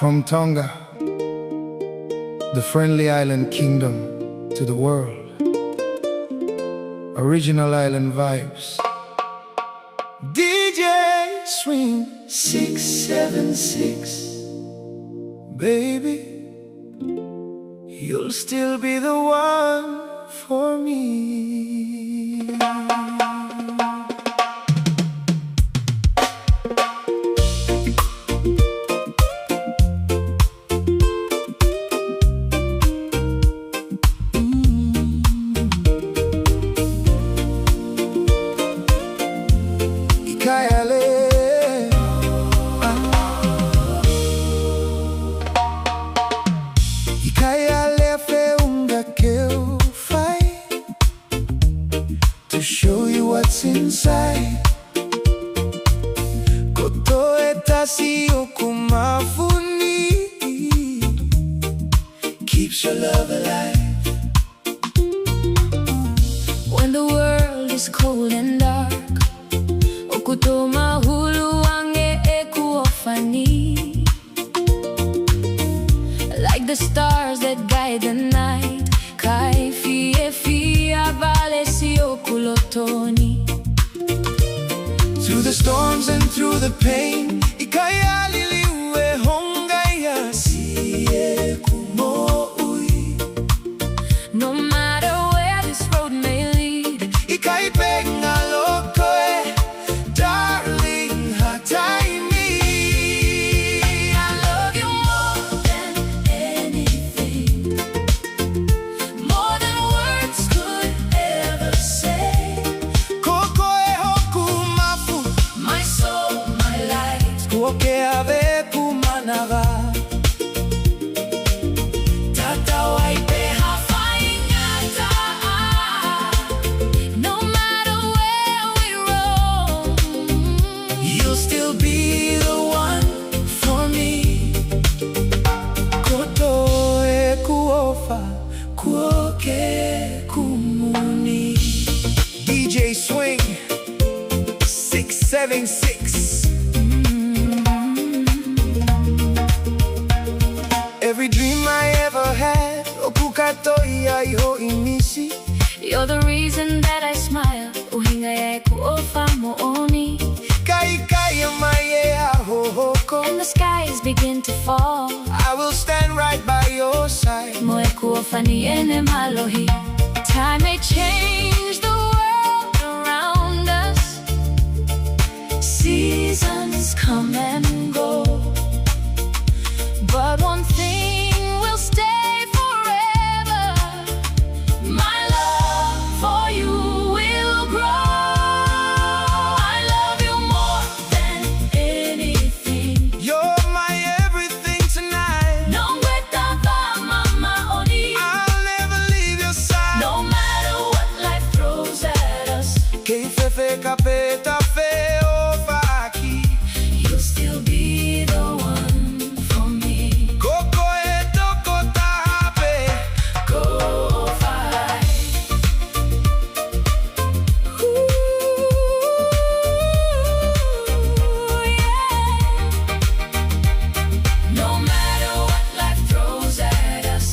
From Tonga, the friendly island kingdom, to the world. Original island vibes. DJ Swing676. Baby, you'll still be the one for me. Ikai. Fe'unga que eu faz to show you what's inside. Kotoa Taiseni mafu keeps your love alive. When the world is cold and dark, Kotoa MAʻUHELOTU. Like the stars that guide the night, Ikai Falesiu. Through the storms and through the pain, Ikai No matter where this road may lead, Ikai darling, Taiseni. I love you more than anything, more than words could ever say. Mafu, My soul, my light. No matter where we roam, you'll still be the one for me. Kotoa kumuni. DJ SWING676. Every dream I ever had, you're the reason that I smile. And the skies begin to fall. I will stand right by your side. Time may change the world around us, seasons come and go, but one thing will stay forever: my love for you will grow. I love you more than anything. You're my everything tonight. I'll never leave your side. No matter what life throws at us, you'll still be the one for me. Go fight. Ooh, yeah. No matter what life throws at us,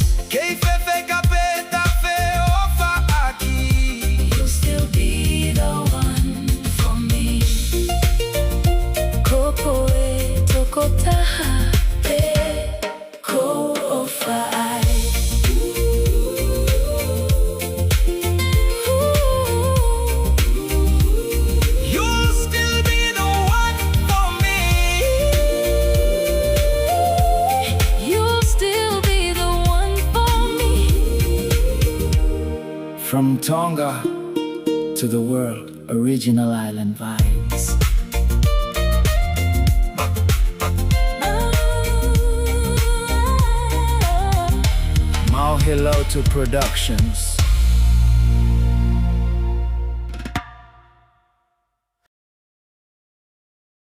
you'll still be the one for me. You'll still be the one for me. You'll still be the one for me. From Tonga to the world, original island vibes. MAʻUHELOTU Productions.